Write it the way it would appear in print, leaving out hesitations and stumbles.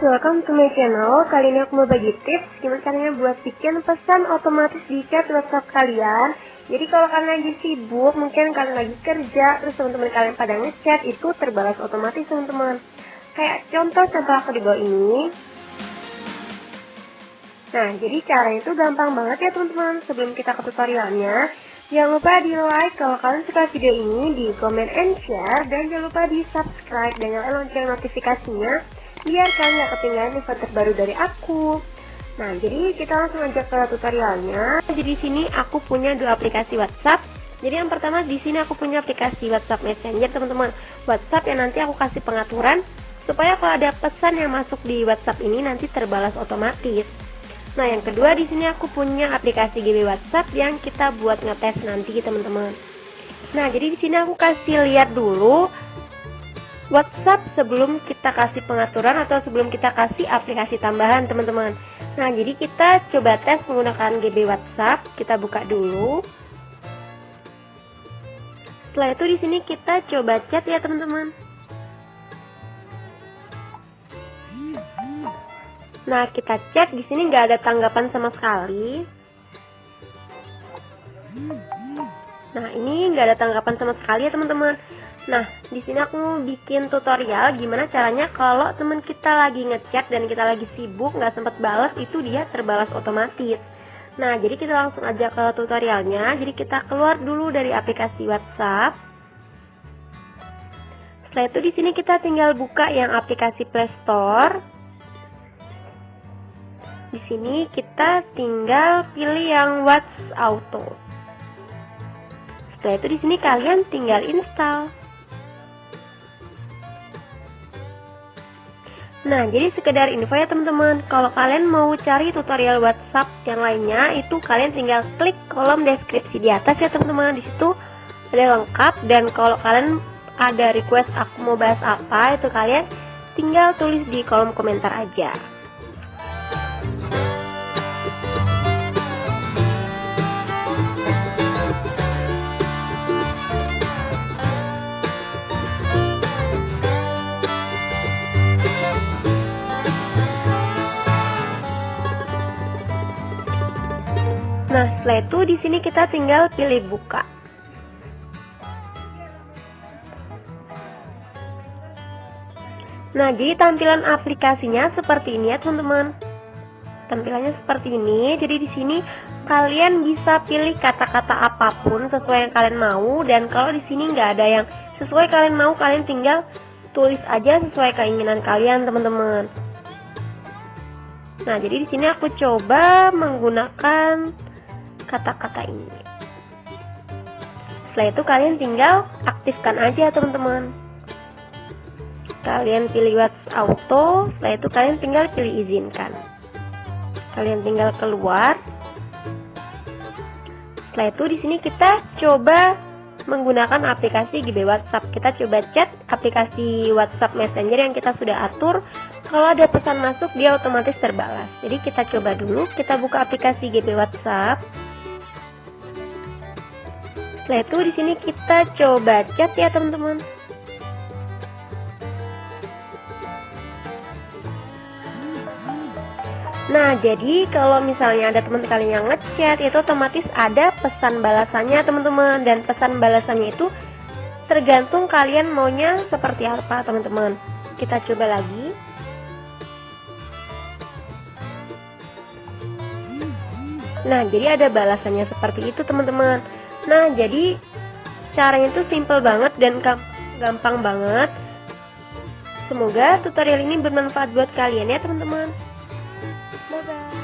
welcome to my channel. Kali ini aku mau bagi tips gimana caranya buat bikin pesan otomatis di chat WhatsApp kalian. Jadi kalau kalian lagi sibuk, mungkin kalian lagi kerja, terus teman-teman kalian pada ngechat, itu terbalas otomatis teman-teman. Kayak contoh aku di bawah ini. Nah, jadi caranya itu gampang banget ya teman-teman. Sebelum kita ke tutorialnya, jangan lupa di like kalau kalian suka video ini, di comment and share, dan jangan lupa di subscribe dan nyalain lonceng notifikasinya biar kalian gak ketinggalan info terbaru dari aku. Nah, jadi kita langsung aja ke tutorialnya. Jadi di sini aku punya dua aplikasi WhatsApp. Jadi yang pertama di sini aku punya aplikasi WhatsApp Messenger teman-teman. WhatsApp yang nanti aku kasih pengaturan supaya kalau ada pesan yang masuk di WhatsApp ini nanti terbalas otomatis. Nah, yang kedua di sini aku punya aplikasi GB WhatsApp yang kita buat ngetes nanti teman-teman. Nah, jadi di sini aku kasih lihat dulu WhatsApp sebelum kita kasih pengaturan atau sebelum kita kasih aplikasi tambahan teman-teman. Nah, jadi kita coba tes menggunakan GB WhatsApp. Kita buka dulu. Setelah itu di sini kita coba chat ya teman-teman. Nah, kita chat di sini nggak ada tanggapan sama sekali. Nah, ini nggak ada tanggapan sama sekali ya teman-teman. Nah, di sini aku bikin tutorial gimana caranya kalau teman kita lagi ngechat dan kita lagi sibuk nggak sempat balas, itu dia terbalas otomatis. Nah, jadi kita langsung aja ke tutorialnya. Jadi kita keluar dulu dari aplikasi WhatsApp. Setelah itu di sini kita tinggal buka yang aplikasi Play Store. Di sini kita tinggal pilih yang WhatsApp Auto. Setelah itu di sini kalian tinggal install. Nah, jadi sekedar info ya teman-teman, kalau kalian mau cari tutorial WhatsApp yang lainnya, itu kalian tinggal klik kolom deskripsi di atas ya teman-teman. Di situ ada lengkap, dan kalau kalian ada request aku mau bahas apa, itu kalian tinggal tulis di kolom komentar aja. Nah, setelah itu di sini kita tinggal pilih buka. Nah, jadi tampilan aplikasinya seperti ini ya teman-teman. Tampilannya seperti ini. Jadi di sini kalian bisa pilih kata-kata apapun sesuai yang kalian mau, dan kalau di sini nggak ada yang sesuai kalian mau, kalian tinggal tulis aja sesuai keinginan kalian teman-teman. Nah, jadi di sini aku coba menggunakan kata-kata ini. Setelah itu kalian tinggal aktifkan aja teman-teman. Kalian pilih WhatsApp Auto. Setelah itu kalian tinggal pilih izinkan. Kalian tinggal keluar. Setelah itu di sini kita coba menggunakan aplikasi GB WhatsApp. Kita coba chat aplikasi WhatsApp Messenger yang kita sudah atur. Kalau ada pesan masuk dia otomatis terbalas. Jadi kita coba dulu. Kita buka aplikasi GB WhatsApp. Setelah itu di sini kita coba chat ya teman-teman. Nah, jadi kalau misalnya ada teman kalian yang ngechat, itu otomatis ada pesan balasannya teman-teman, dan pesan balasannya itu tergantung kalian maunya seperti apa teman-teman. Kita coba lagi. Nah, jadi ada balasannya seperti itu teman-teman. Nah, jadi caranya itu simple banget dan gampang banget. Semoga tutorial ini bermanfaat buat kalian ya teman-teman. Bye-bye.